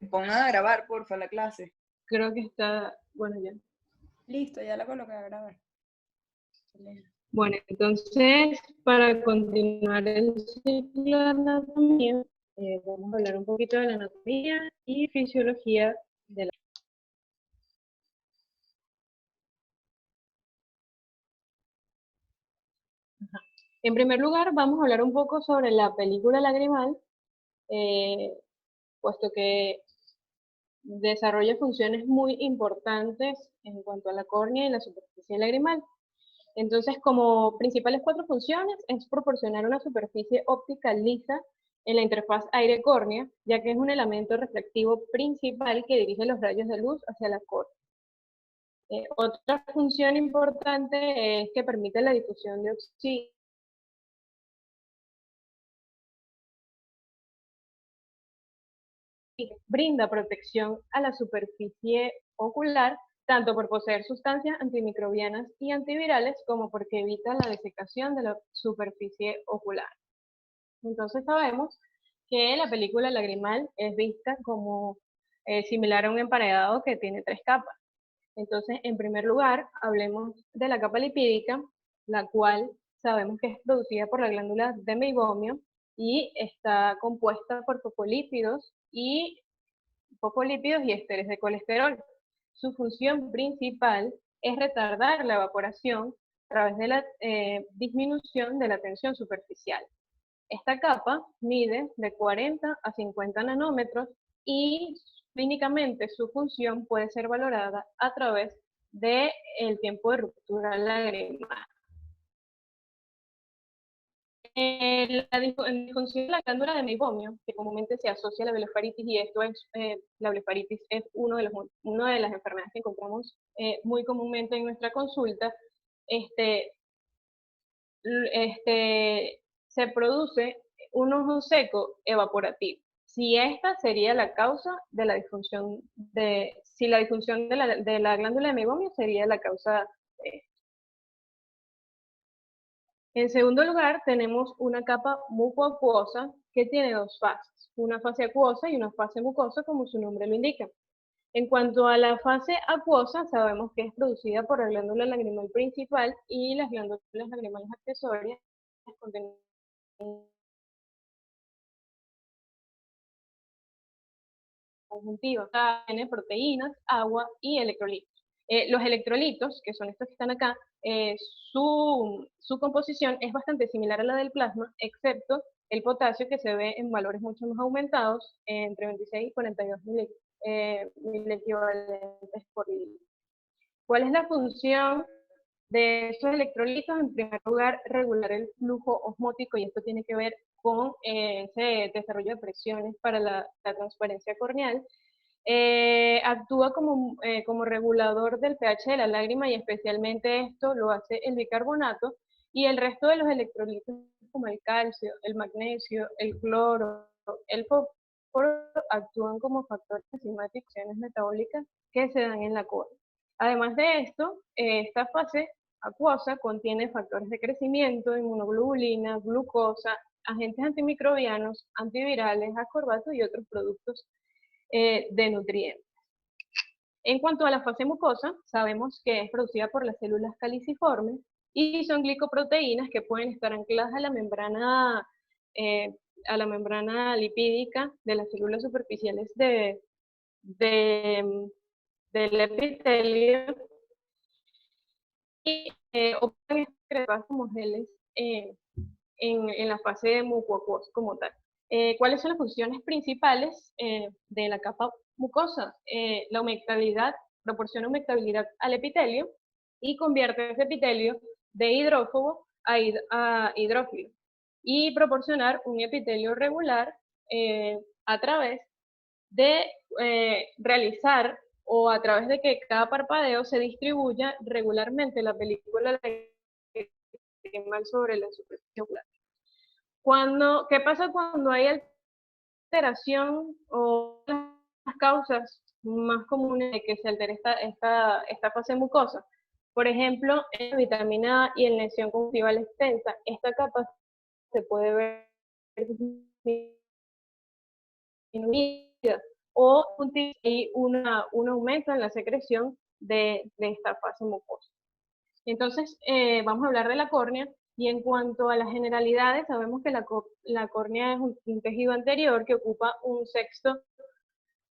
Pongan a grabar, porfa, la clase. Creo que está, bueno, ya. Listo, ya la coloqué a grabar. Excelente. Bueno, entonces, para continuar el ciclo de anatomía, vamos a hablar un poquito de la anatomía y fisiología de la... En primer lugar, vamos a hablar un poco sobre la película lagrimal, eh, puesto que desarrolla funciones muy importantes en cuanto a la córnea y la superficie lagrimal. Entonces, como principales 4 funciones es proporcionar una superficie óptica lisa en la interfaz aire-córnea, ya que es un elemento reflectivo principal que dirige los rayos de luz hacia la córnea. Otra función importante es que permite la difusión de oxígeno. Brinda protección a la superficie ocular, tanto por poseer sustancias antimicrobianas y antivirales, como porque evita la desecación de la superficie ocular. Entonces sabemos que la película lagrimal es vista como similar a un emparedado que tiene 3 capas. Entonces, en primer lugar, hablemos de la capa lipídica, la cual sabemos que es producida por la glándula de meibomio y está compuesta por fosfolípidos y ésteres de colesterol. Su función principal es retardar la evaporación a través de la disminución de la tensión superficial. Esta capa mide de 40 a 50 nanómetros y clínicamente su función puede ser valorada a través del tiempo de ruptura lagrimal. La disfunción de la glándula de meibomio, que comúnmente se asocia a la blefaritis, y esto es, la blefaritis es una de las enfermedades que encontramos muy comúnmente en nuestra consulta, se produce un ojo seco evaporativo. Si esta sería la causa de la disfunción si la disfunción de la glándula de meibomio sería la causa de esto. En segundo lugar, tenemos una capa mucoacuosa que tiene 2 fases, una fase acuosa y una fase mucosa, como su nombre lo indica. En cuanto a la fase acuosa, sabemos que es producida por la glándula lagrimal principal y las glándulas lagrimales accesorias contienen conjuntiva, tiene proteínas, agua y electrolitos. Los electrolitos, que son estos que están acá, su composición es bastante similar a la del plasma, excepto el potasio, que se ve en valores mucho más aumentados, entre 26 y 42 mil equivalentes por litro. ¿Cuál es la función de esos electrolitos? En primer lugar, regular el flujo osmótico, y esto tiene que ver con ese desarrollo de presiones para la transparencia corneal. Actúa como regulador del pH de la lágrima, y especialmente esto lo hace el bicarbonato, y el resto de los electrolitos como el calcio, el magnesio, el cloro, el fósforo actúan como factores enzimáticos y metabólicas que se dan en la córnea. Además de esto, esta fase acuosa contiene factores de crecimiento, inmunoglobulina, glucosa, agentes antimicrobianos, antivirales, ascorbato y otros productos de nutrientes. En cuanto a la fase mucosa, sabemos que es producida por las células caliciformes y son glicoproteínas que pueden estar ancladas a la membrana lipídica de las células superficiales del epitelio, y operan excretar como geles en la fase mucoacuosa como tal. ¿Cuáles son las funciones principales de la capa mucosa? La humectabilidad, proporciona humectabilidad al epitelio y convierte ese epitelio de hidrófobo a hidrófilo, y proporcionar un epitelio regular a través de realizar, o a través de que cada parpadeo se distribuya regularmente la película lagrimal sobre la superficie ocular. ¿Qué pasa cuando hay alteración, o las causas más comunes de que se altere esta fase mucosa? Por ejemplo, en la vitamina A y en lesión conjuntival extensa, esta capa se puede ver disminuida, o hay un aumento en la secreción de esta fase mucosa. Entonces, vamos a hablar de la córnea, y en cuanto a las generalidades, sabemos que la córnea es un tejido anterior que ocupa un sexto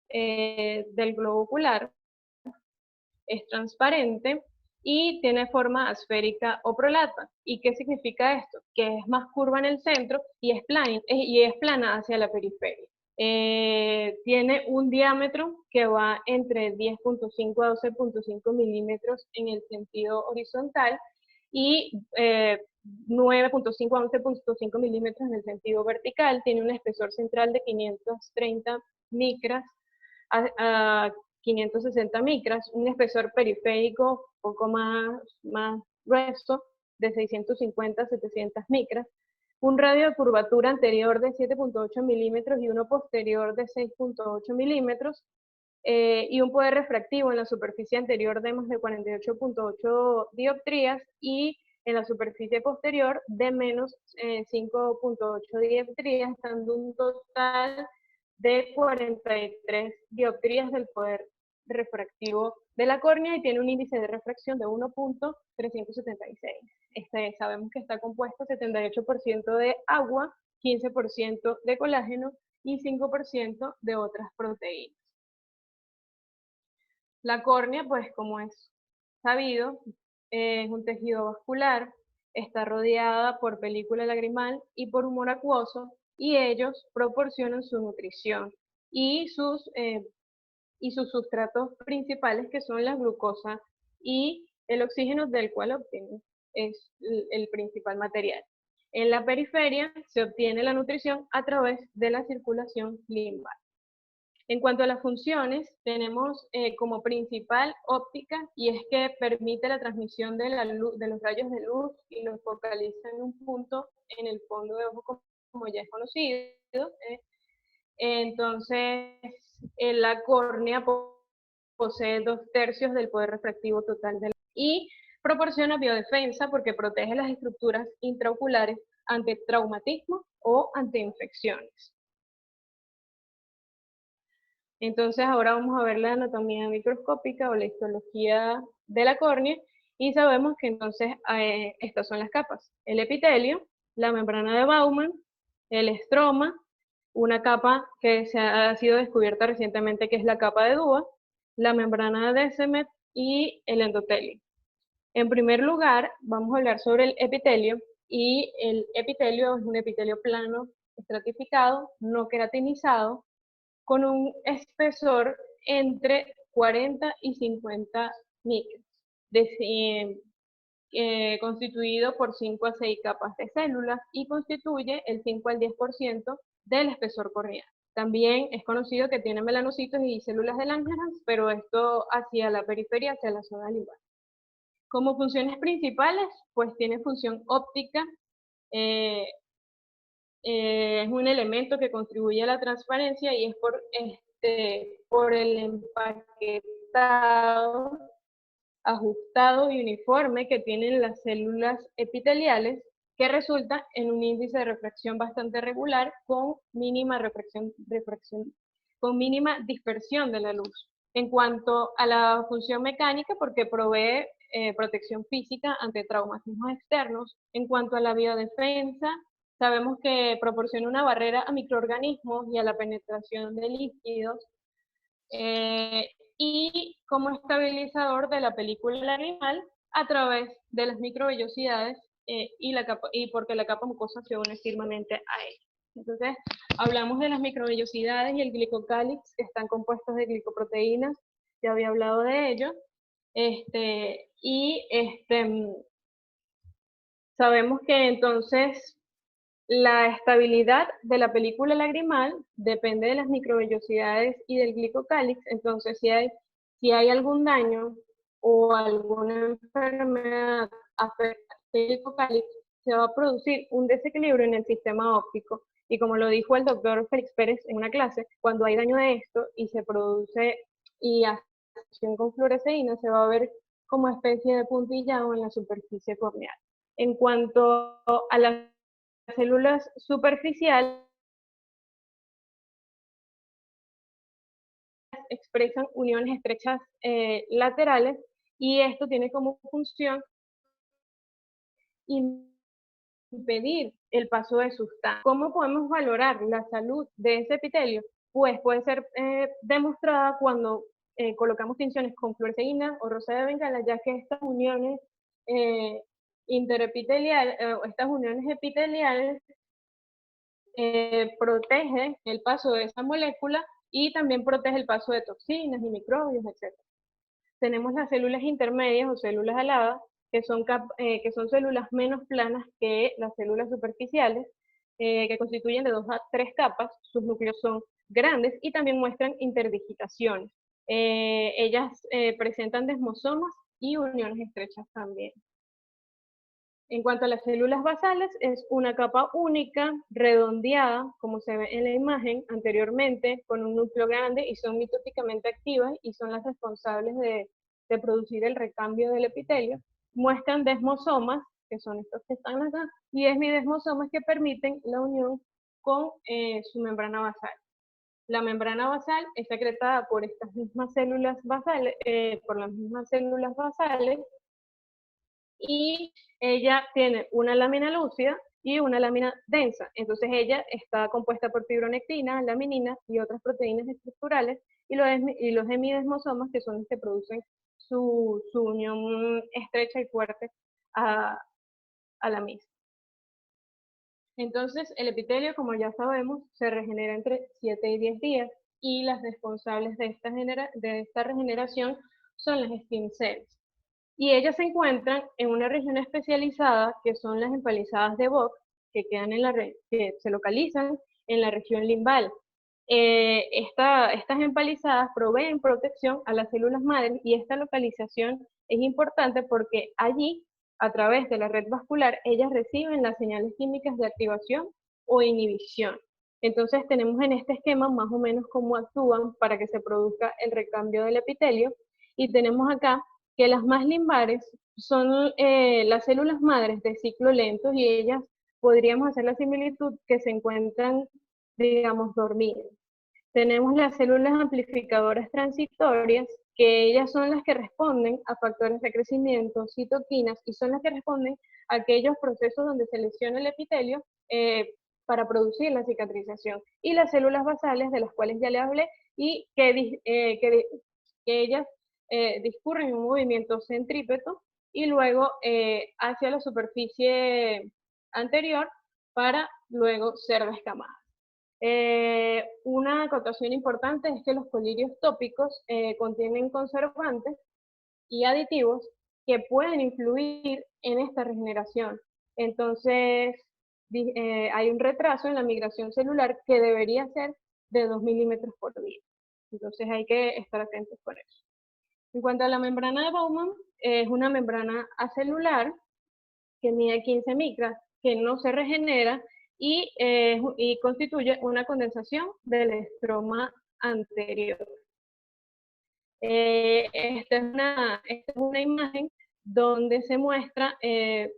del globo ocular, es transparente y tiene forma esférica o prolata. ¿Y qué significa esto? Que es más curva en el centro y es plana hacia la periferia. Tiene un diámetro que va entre 10.5 a 12.5 milímetros en el sentido horizontal y 9.5 a 11.5 milímetros en el sentido vertical. Tiene un espesor central de 530 micras a 560 micras, un espesor periférico un poco más grueso de 650 a 700 micras, un radio de curvatura anterior de 7.8 milímetros y uno posterior de 6.8 milímetros, y un poder refractivo en la superficie anterior de más de 48.8 dioptrías y en la superficie posterior de menos 5.8 dioptrías, dando un total de 43 dioptrías del poder refractivo de la córnea, y tiene un índice de refracción de 1.376. Sabemos que está compuesto 78% de agua, 15% de colágeno y 5% de otras proteínas. La córnea, pues como es sabido, es un tejido vascular, está rodeada por película lagrimal y por humor acuoso, y ellos proporcionan su nutrición y sus sustratos principales, que son la glucosa y el oxígeno, del cual obtienen es el principal material. En la periferia se obtiene la nutrición a través de la circulación linfática. En cuanto a las funciones, tenemos como principal óptica, y es que permite la transmisión de los rayos de luz y los focaliza en un punto en el fondo de ojo, como ya es conocido. Entonces, la córnea posee 2/3 del poder refractivo total y proporciona biodefensa porque protege las estructuras intraoculares ante traumatismo o ante infecciones. Entonces ahora vamos a ver la anatomía microscópica o la histología de la córnea, y sabemos que entonces estas son las capas: el epitelio, la membrana de Baumann, el estroma, una capa que ha sido descubierta recientemente que es la capa de Dua, la membrana de Descemet y el endotelio. En primer lugar, vamos a hablar sobre el epitelio, y el epitelio es un epitelio plano, estratificado, no queratinizado, con un espesor entre 40 y 50 micras, constituido por 5 a 6 capas de células, y constituye el 5 al 10% del espesor corneal. También es conocido que tiene melanocitos y células de Langerhans, pero esto hacia la periferia, hacia la zona linfática. Como funciones principales, pues tiene función óptica, es un elemento que contribuye a la transparencia, y es por el empaquetado, ajustado y uniforme que tienen las células epiteliales, que resulta en un índice de refracción bastante regular, con mínima con mínima dispersión de la luz. En cuanto a la función mecánica, porque provee protección física ante traumatismos externos. En cuanto a la biodefensa, sabemos que proporciona una barrera a microorganismos y a la penetración de líquidos, y como estabilizador de la película lagrimal a través de las microvellosidades, y porque la capa mucosa se une firmemente a ella. Entonces, hablamos de las microvellosidades y el glicocálix, que están compuestos de glicoproteínas, ya había hablado de ello, sabemos que entonces la estabilidad de la película lagrimal depende de las microvellosidades y del glicocálix. Entonces, si hay algún daño o alguna enfermedad afecta el glicocálix, se va a producir un desequilibrio en el sistema óptico. Y como lo dijo el doctor Félix Pérez en una clase, cuando hay daño de esto y se produce y acción con fluoresceína, se va a ver como especie de puntillado en la superficie corneal. En cuanto a las células superficiales, expresan uniones estrechas laterales, y esto tiene como función impedir el paso de sustancias. ¿Cómo podemos valorar la salud de ese epitelio? Pues puede ser demostrada cuando colocamos tinciones con fluoresceína o rosa de bengala, ya que estas uniones interepiteliales, estas uniones epiteliales protege el paso de esa molécula y también protege el paso de toxinas y microbios, etc. Tenemos las células intermedias o células aladas, que son células menos planas que las células superficiales, que constituyen de 2 a 3 capas. Sus núcleos son grandes y también muestran interdigitaciones. Ellas presentan desmosomas y uniones estrechas también. En cuanto a las células basales, es una capa única, redondeada, como se ve en la imagen anteriormente, con un núcleo grande, y son mitóticamente activas y son las responsables de producir el recambio del epitelio. Muestran desmosomas, que son estos que están acá, y hemidesmosomas que permiten la unión con su membrana basal. La membrana basal es secretada por estas mismas células basales, y ella tiene una lámina lúcida y una lámina densa. Entonces ella está compuesta por fibronectina, laminina y otras proteínas estructurales, y los hemidesmosomas, que son los que producen su unión estrecha y fuerte a la misma. Entonces el epitelio, como ya sabemos, se regenera entre 7 y 10 días, y las responsables de esta regeneración son las stem cells. Y ellas se encuentran en una región especializada, que son las empalizadas de Bock, que se localizan en la región limbal. Estas empalizadas proveen protección a las células madres, y esta localización es importante porque allí, a través de la red vascular, ellas reciben las señales químicas de activación o inhibición. Entonces tenemos en este esquema más o menos cómo actúan para que se produzca el recambio del epitelio, y tenemos acá que las más limbares son las células madres de ciclo lento, y ellas podríamos hacer la similitud que se encuentran, digamos, dormidas. Tenemos las células amplificadoras transitorias, que ellas son las que responden a factores de crecimiento, citoquinas, y son las que responden a aquellos procesos donde se lesiona el epitelio para producir la cicatrización. Y las células basales, de las cuales ya les hablé, y que ellas discurren en un movimiento centrípeto y luego hacia la superficie anterior para luego ser descamadas. Una acotación importante es que los colirios tópicos contienen conservantes y aditivos que pueden influir en esta regeneración. Entonces, hay un retraso en la migración celular que debería ser de 2 milímetros por día. Entonces hay que estar atentos con eso. En cuanto a la membrana de Bowman, es una membrana acelular que mide 15 micras, que no se regenera y constituye una condensación del estroma anterior. Esta es una imagen donde se muestra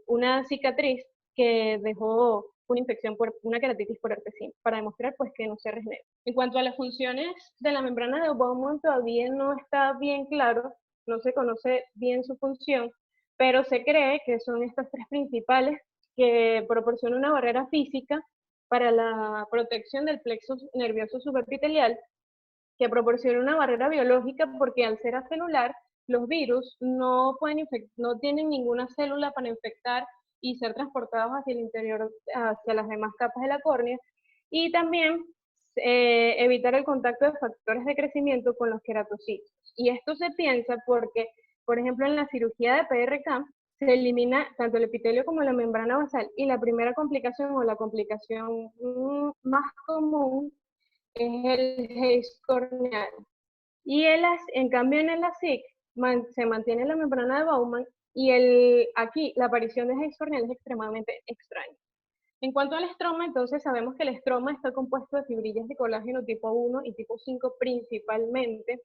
una cicatriz que dejó una infección por una queratitis por herpes simple, para demostrar pues que no se regenera. En cuanto a las funciones de la membrana de Bowman, todavía no está bien claro, no se conoce bien su función, pero se cree que son estas 3 principales, que proporcionan una barrera física para la protección del plexo nervioso subepitelial, que proporciona una barrera biológica porque al ser acelular, los virus no tienen ninguna célula para infectar y ser transportados hacia el interior, hacia las demás capas de la córnea, y también evitar el contacto de factores de crecimiento con los queratocitos. Y esto se piensa porque, por ejemplo, en la cirugía de PRK, se elimina tanto el epitelio como la membrana basal, y la primera complicación o la complicación más común es el haze corneal. Y en cambio en el ASIC se mantiene la membrana de Bowman, y aquí la aparición de haze corneal es extremadamente extraña. En cuanto al estroma, entonces sabemos que el estroma está compuesto de fibrillas de colágeno tipo 1 y tipo 5 principalmente,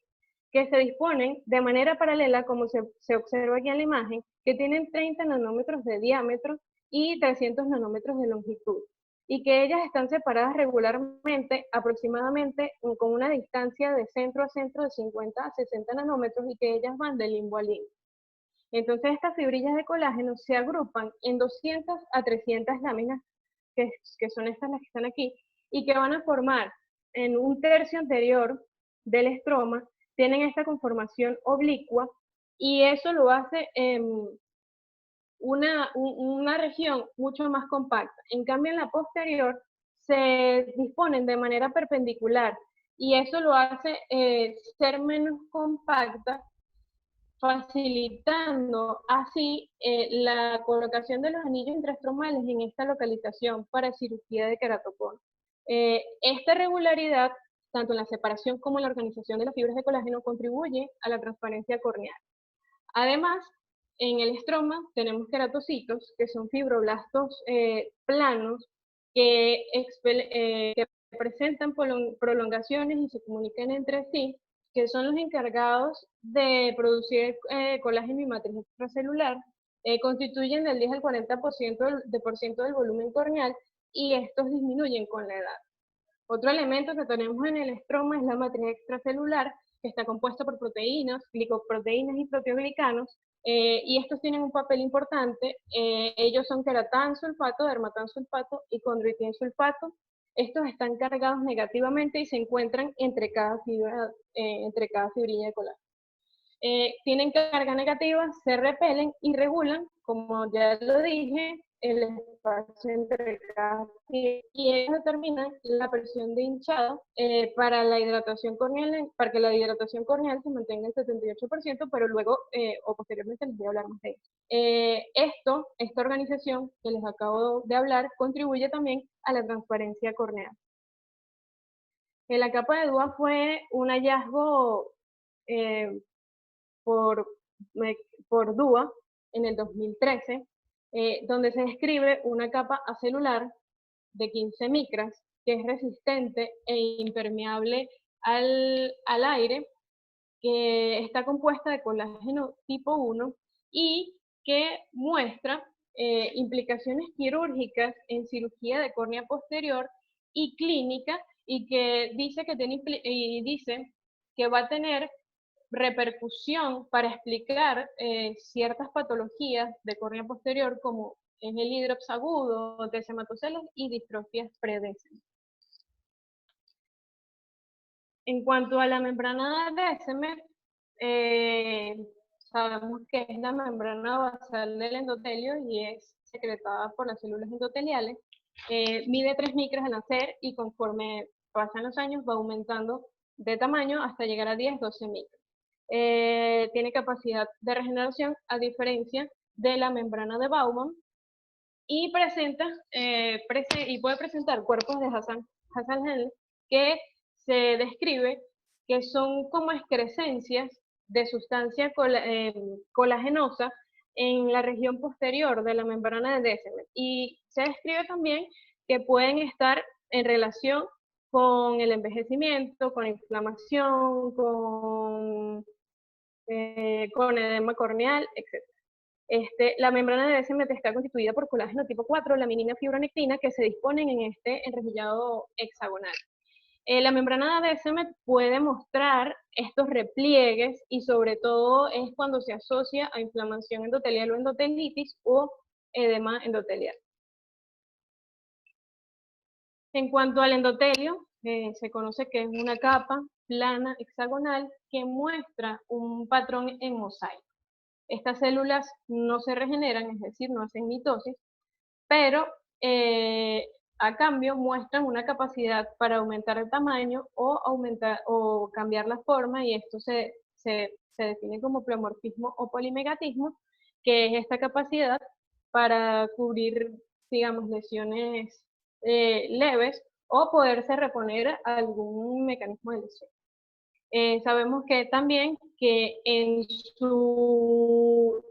que se disponen de manera paralela, como se observa aquí en la imagen, que tienen 30 nanómetros de diámetro y 300 nanómetros de longitud. y que ellas están separadas regularmente, aproximadamente con una distancia de centro a centro de 50 a 60 nanómetros y que ellas van de limbo a limbo. Entonces estas fibrillas de colágeno se agrupan en 200 a 300 láminas, que son estas las que están aquí, y que van a formar en un tercio anterior del estroma, tienen esta conformación oblicua, y eso lo hace una región mucho más compacta. En cambio, en la posterior se disponen de manera perpendicular, y eso lo hace ser menos compacta, facilitando así la colocación de los anillos intraestromales en esta localización para cirugía de queratocono. Esta regularidad, tanto en la separación como en la organización de las fibras de colágeno, contribuye a la transparencia corneal. Además, en el estroma tenemos queratocitos, que son fibroblastos planos que presentan prolongaciones y se comunican entre sí, que son los encargados de producir colágeno y matriz extracelular, constituyen del 10 al 40% del volumen corneal, y estos disminuyen con la edad. Otro elemento que tenemos en el estroma es la matriz extracelular, que está compuesta por proteínas, glicoproteínas y proteoglicanos, y estos tienen un papel importante. Ellos son queratansulfato, dermatansulfato y condroitinsulfato. Estos están cargados negativamente y se encuentran entre cada fibrilla de colágeno. Tienen carga negativa, se repelen y regulan, como ya lo dije, el espacio entre cada fibra, y ellos determinan la presión de hinchado para la hidratación corneal, para que la hidratación corneal se mantenga en 78%, pero luego o posteriormente les voy a hablar más de eso. Esta organización que les acabo de hablar contribuye también a la transparencia corneal. La capa de Dua fue un hallazgo por Dua en el 2013, donde se describe una capa acelular de 15 micras que es resistente e impermeable al aire, que está compuesta de colágeno tipo 1 y que muestra implicaciones quirúrgicas en cirugía de córnea posterior y clínica, y que dice que va a tener repercusión para explicar ciertas patologías de córnea posterior, como es el hidrops agudo, descematoceles y distrofias predésemes. En cuanto a la membrana de Descemet, sabemos que es la membrana basal del endotelio y es secretada por las células endoteliales. Mide 3 micras al nacer y conforme pasan los años va aumentando de tamaño hasta llegar a 10-12 micras. Tiene capacidad de regeneración a diferencia de la membrana de Bowman, y puede presentar cuerpos de Hassan-Henle que se describe que son como excrescencias de sustancia colagenosa en la región posterior de la membrana de Descemet, y se describe también que pueden estar en relación con el envejecimiento, con inflamación, con edema corneal, etc. La membrana de Descemet está constituida por colágeno tipo 4, laminina, fibronectina, que se disponen en este enrejillado hexagonal. La membrana de Descemet puede mostrar estos repliegues, y sobre todo es cuando se asocia a inflamación endotelial o endotelitis o edema endotelial. En cuanto al endotelio, se conoce que es una capa plana hexagonal que muestra un patrón en mosaico. Estas células no se regeneran, es decir, no hacen mitosis, pero a cambio muestran una capacidad para aumentar el tamaño o cambiar la forma, y esto se define como pleomorfismo o polimegatismo, que es esta capacidad para cubrir, digamos, lesiones leves o poderse reponer a algún mecanismo de lesión. Sabemos que también que en su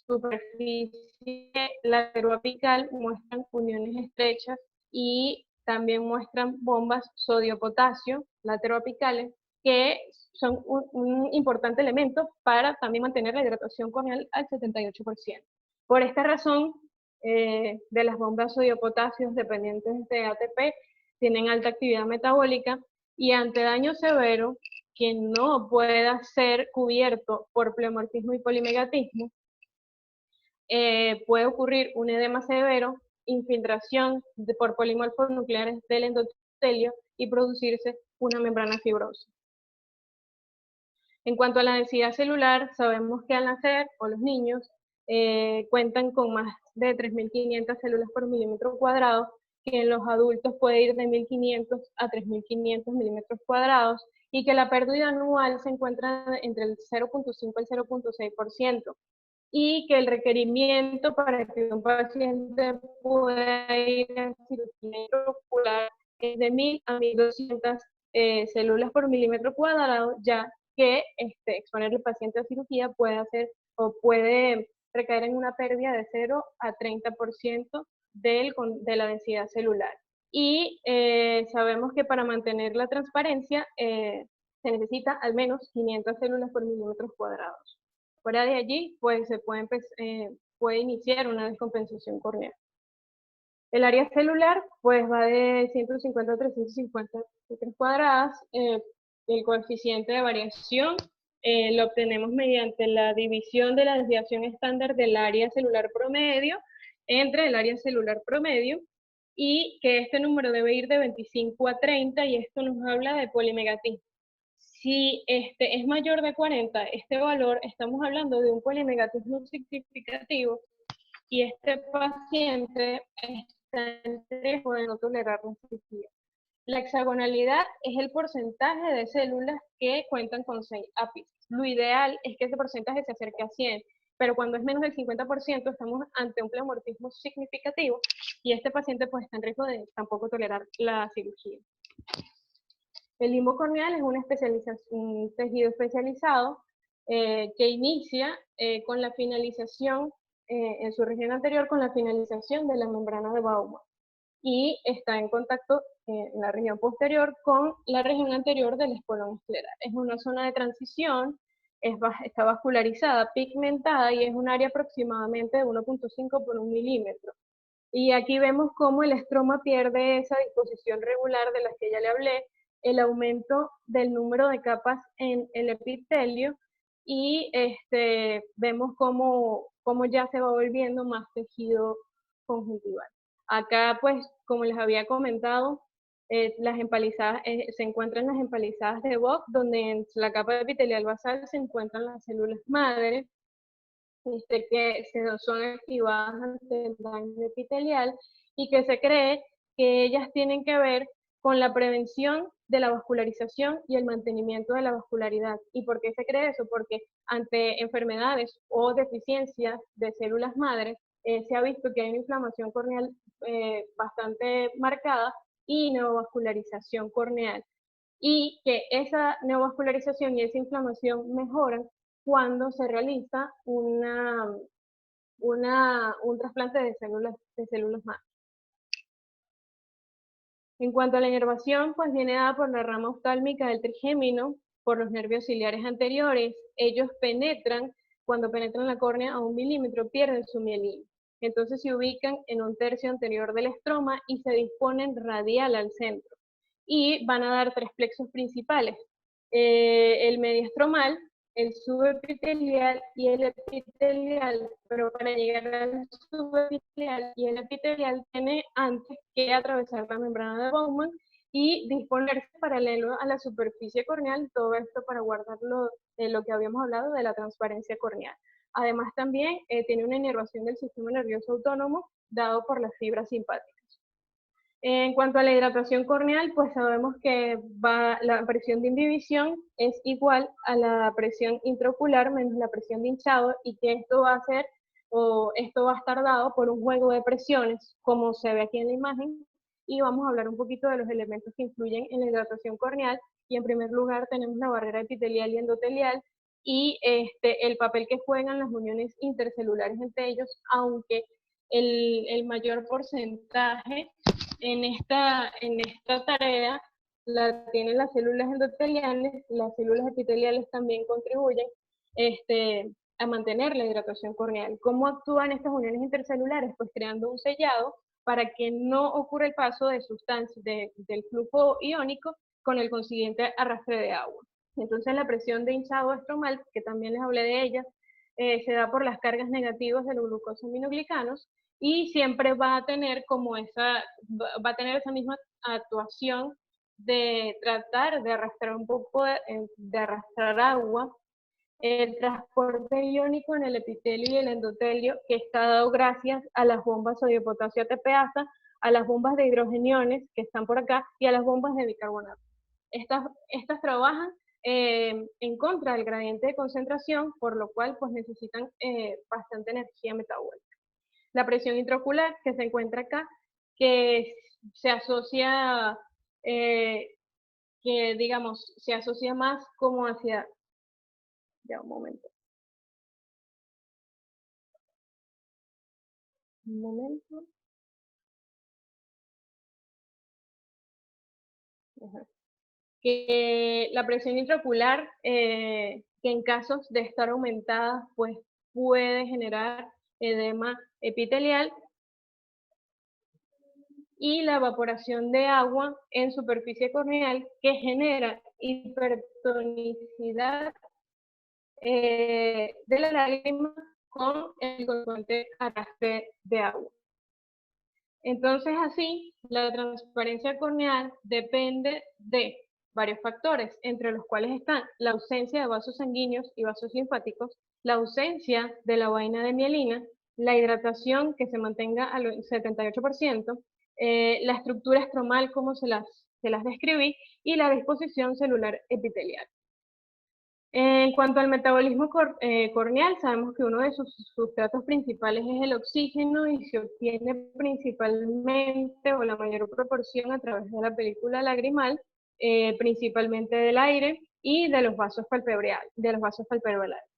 superficie lateroapical muestran uniones estrechas, y también muestran bombas sodio-potasio lateroapicales, que son un importante elemento para también mantener la hidratación corneal al 78%. Por esta razón, de las bombas sodio-potasios dependientes de ATP tienen alta actividad metabólica y ante daño severo que no pueda ser cubierto por pleomorfismo y polimegatismo, puede ocurrir un edema severo, infiltración por polimorfos nucleares del endotelio y producirse una membrana fibrosa. En cuanto a la densidad celular, sabemos que al nacer, o los niños, cuentan con más de 3.500 células por milímetro cuadrado, que en los adultos puede ir de 1.500 a 3.500 milímetros cuadrados, y que la pérdida anual se encuentra entre el 0.5 y el 0.6%, y que el requerimiento para que un paciente pueda ir a cirugía intraocular es de 1.000 a 1.200 células por milímetro cuadrado, ya que exponer al paciente a cirugía puede hacer o puede recaer en una pérdida de 0 a 30% de la densidad celular. Y sabemos que para mantener la transparencia se necesita al menos 500 células por milímetros cuadrados. Fuera de allí, pues se puede iniciar una descompensación corneal. El área celular, pues va de 150 a 350 metros cuadrados. El coeficiente de variación lo obtenemos mediante la división de la desviación estándar del área celular promedio entre el área celular promedio, y que este número debe ir de 25 a 30, y esto nos habla de polimegatismo. Si es mayor de 40, este valor, estamos hablando de un polimegatismo significativo, y este paciente está en riesgo de no tolerar la cirugía. La hexagonalidad es el porcentaje de células que cuentan con 6 ápices. Lo ideal es que ese porcentaje se acerque a 100, pero cuando es menos del 50% estamos ante un pleomorfismo significativo, y este paciente pues está en riesgo de tampoco tolerar la cirugía. El limbo corneal es un tejido especializado que inicia con la finalización, en su región anterior, con la finalización de la membrana de Bowman, y está en contacto en la región posterior con la región anterior del espolón escleral. Es una zona de transición, está vascularizada, pigmentada, y es un área aproximadamente de 1.5 por 1 milímetro. Y aquí vemos cómo el estroma pierde esa disposición regular de la que ya le hablé, el aumento del número de capas en el epitelio, y vemos cómo ya se va volviendo más tejido conjuntival. Acá, pues, como les había comentado, las empalizadas, se encuentran las empalizadas de Bock, donde en la capa epitelial basal se encuentran las células madre, que son activadas ante el daño epitelial, y que se cree que ellas tienen que ver con la prevención de la vascularización y el mantenimiento de la vascularidad. ¿Y por qué se cree eso? Porque ante enfermedades o deficiencias de células madres, se ha visto que hay una inflamación corneal bastante marcada y neovascularización corneal, y que esa neovascularización y esa inflamación mejoran cuando se realiza un trasplante de células madre. En cuanto a la inervación, pues viene dada por la rama oftálmica del trigémino, por los nervios ciliares anteriores. Ellos cuando penetran la córnea a 1 milímetro, pierden su mielina. Entonces se ubican en un tercio anterior del estroma y se disponen radial al centro. Y van a dar 3 plexos principales: el mediastromal, el subepitelial y el epitelial. Pero para llegar al subepitelial y el epitelial tiene antes que atravesar la membrana de Bowman y disponerse paralelo a la superficie corneal, todo esto para guardar lo que habíamos hablado de la transparencia corneal. Además también tiene una inervación del sistema nervioso autónomo dado por las fibras simpáticas. En cuanto a la hidratación corneal, pues sabemos que la presión de indivisión es igual a la presión intraocular menos la presión de hinchado, y que esto va a estar dado por un juego de presiones, como se ve aquí en la imagen, y vamos a hablar un poquito de los elementos que influyen en la hidratación corneal. Y en primer lugar tenemos la barrera epitelial y endotelial, y el papel que juegan las uniones intercelulares entre ellos, aunque el mayor porcentaje en esta tarea la tienen las células endoteliales. Las células epiteliales también contribuyen, a mantener la hidratación corneal. ¿Cómo actúan estas uniones intercelulares? Pues creando un sellado para que no ocurra el paso de sustancias del flujo iónico con el consiguiente arrastre de agua. Entonces la presión de hinchado estromal, que también les hablé de ella, se da por las cargas negativas de los glucosaminoglicanos y siempre va a tener como va a tener esa misma actuación de tratar de arrastrar un poco, de arrastrar agua. El transporte iónico en el epitelio y el endotelio, que está dado gracias a las bombas sodio-potasio ATPasa, a las bombas de hidrogeniones que están por acá y a las bombas de bicarbonato. Estas trabajan en contra del gradiente de concentración, por lo cual pues necesitan bastante energía metabólica. La presión intraocular, que se encuentra acá, que se asocia, que digamos, se asocia más como hacia, ya un momento, Ajá. Que la presión intraocular, que en casos de estar aumentada, pues puede generar edema epitelial, y la evaporación de agua en superficie corneal, que genera hipertonicidad de la lágrima con el consecuente arrastre de agua. Entonces, así, la transparencia corneal depende de varios factores, entre los cuales están la ausencia de vasos sanguíneos y vasos linfáticos, la ausencia de la vaina de mielina, la hidratación que se mantenga al 78%, la estructura estromal como se las describí, y la disposición celular epitelial. En cuanto al metabolismo corneal, sabemos que uno de sus sustratos principales es el oxígeno y se obtiene principalmente o la mayor proporción a través de la película lagrimal, principalmente del aire y de los vasos palpebrales.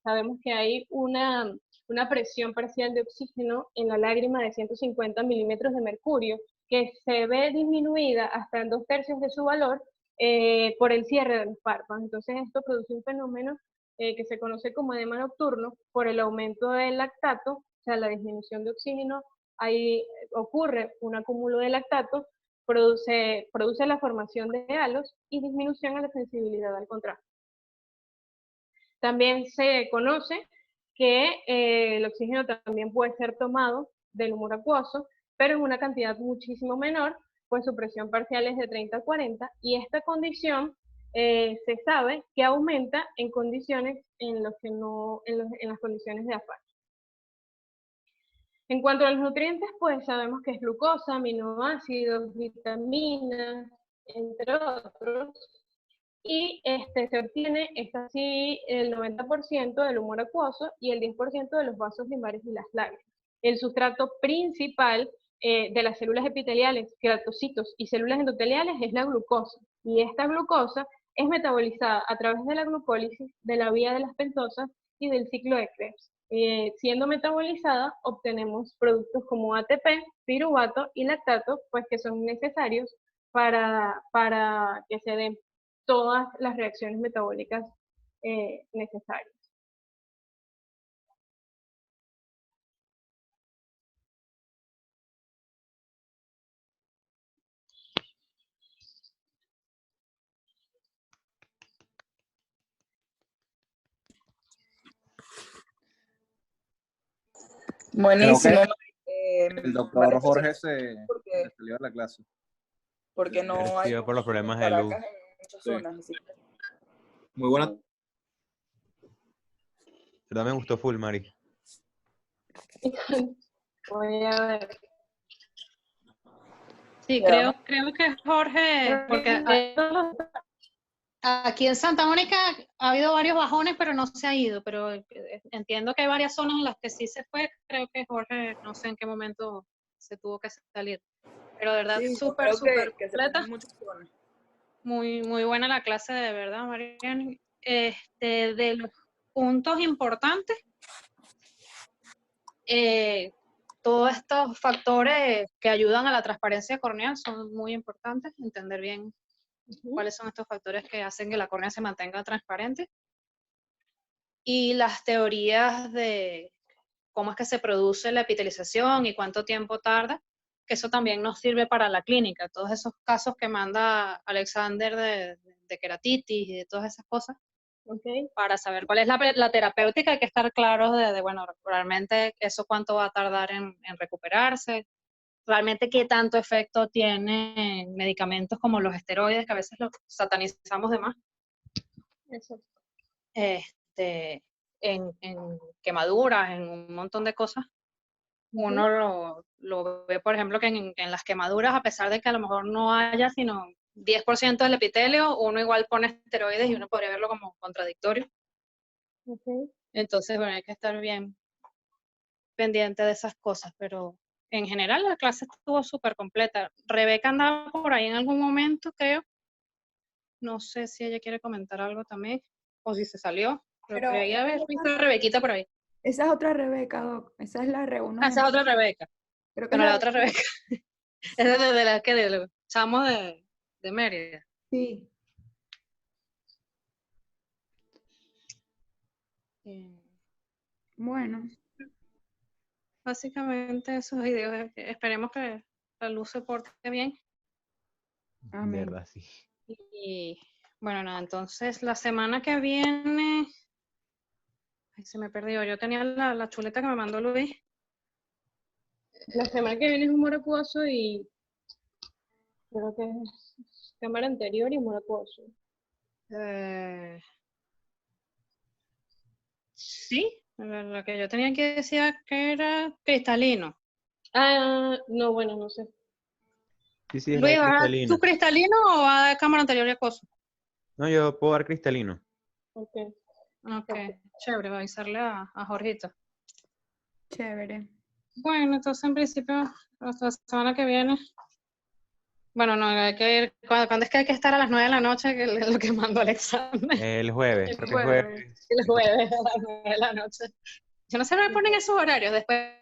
Sabemos que hay una presión parcial de oxígeno en la lágrima de 150 milímetros de mercurio, que se ve disminuida hasta en 2/3 de su valor por el cierre de los párpados. Entonces esto produce un fenómeno que se conoce como edema nocturno por el aumento del lactato, o sea, la disminución de oxígeno. Ahí ocurre un acúmulo de lactato, produce la formación de halos y disminución a la sensibilidad al contraste. También se conoce que el oxígeno también puede ser tomado del humor acuoso, pero en una cantidad muchísimo menor, pues su presión parcial es de 30 a 40, y esta condición se sabe que aumenta en condiciones en las condiciones de afasia. En cuanto a los nutrientes, pues sabemos que es glucosa, aminoácidos, vitaminas, entre otros, y se obtiene, así, el 90% del humor acuoso y el 10% de los vasos limbares y las lágrimas. El sustrato principal de las células epiteliales, queratocitos y células endoteliales es la glucosa, y esta glucosa es metabolizada a través de la glucólisis, de la vía de las pentosas y del ciclo de Krebs. Siendo metabolizada, obtenemos productos como ATP, piruvato y lactato, pues que son necesarios para que se den todas las reacciones metabólicas necesarias. Buenísimo. El doctor Jorge se salió de la clase. Porque no hay por los problemas de luz. Caracas en muchas zonas. Así que... Muy buena. Pero me gustó full, Mari. Voy a ver. Sí, creo que Jorge, porque aquí en Santa Mónica ha habido varios bajones, pero no se ha ido, pero entiendo que hay varias zonas en las que sí se fue. Creo que Jorge, no sé en qué momento se tuvo que salir, pero de verdad Sí, súper completa. Muy buena la clase, de verdad, Mariana. De los puntos importantes, todos estos factores que ayudan a la transparencia corneal son muy importantes, entender bien cuáles son estos factores que hacen que la córnea se mantenga transparente. y las teorías de cómo es que se produce la epitelización y cuánto tiempo tarda, que eso también nos sirve para la clínica. Todos esos casos que manda Alexander de queratitis y de todas esas cosas, Okay. para saber cuál es la terapéutica, hay que estar claros bueno, realmente eso cuánto va a tardar en recuperarse, realmente qué tanto efecto tienen medicamentos como los esteroides, que a veces los satanizamos de más, Exacto. en quemaduras, en un montón de cosas. Uno lo ve, por ejemplo, que en las quemaduras, a pesar de que a lo mejor no haya sino 10% del epitelio, uno igual pone esteroides y uno podría verlo como contradictorio. Okay. Entonces, bueno, hay que estar bien pendiente de esas cosas, pero en general la clase estuvo súper completa. Rebeca andaba por ahí en algún momento, creo. No sé si ella quiere comentar algo también, o si se salió, pero creía haber visto a Rebequita por ahí. Esa es otra Rebeca, Doc. Esa es la Re1. Esa es otra Rebeca. Creo que Bueno, es la otra Rebeca. Es de la que de los chamos de Mérida. Sí. Bueno, Básicamente esos videos, esperemos que la luz se porte bien. De amén. verdad, sí. Y bueno, nada, entonces la semana que viene, ay, se me perdió, yo tenía la chuleta que me mandó Luis. La semana que viene es humor acuoso y creo que es cámara anterior y humor acuoso. Sí, la que yo tenía que decir que era cristalino. Ah, no, bueno, no sé. Sí, sí, es la de Luis, ¿vas a cristalina. tu cristalino o va a cámara anterior y acoso? No, yo puedo dar cristalino. Okay. Ok, chévere, voy a avisarle a Jorgito. Chévere. Bueno, entonces en principio, hasta la semana que viene. Bueno, no, hay que ir. ¿Cuándo es que hay que estar a las 9 de la noche? Que es lo que mandó Alexander. El jueves, El creo que es jueves. jueves. El jueves a las 9 de la noche. Yo no sé, me ponen esos horarios. Después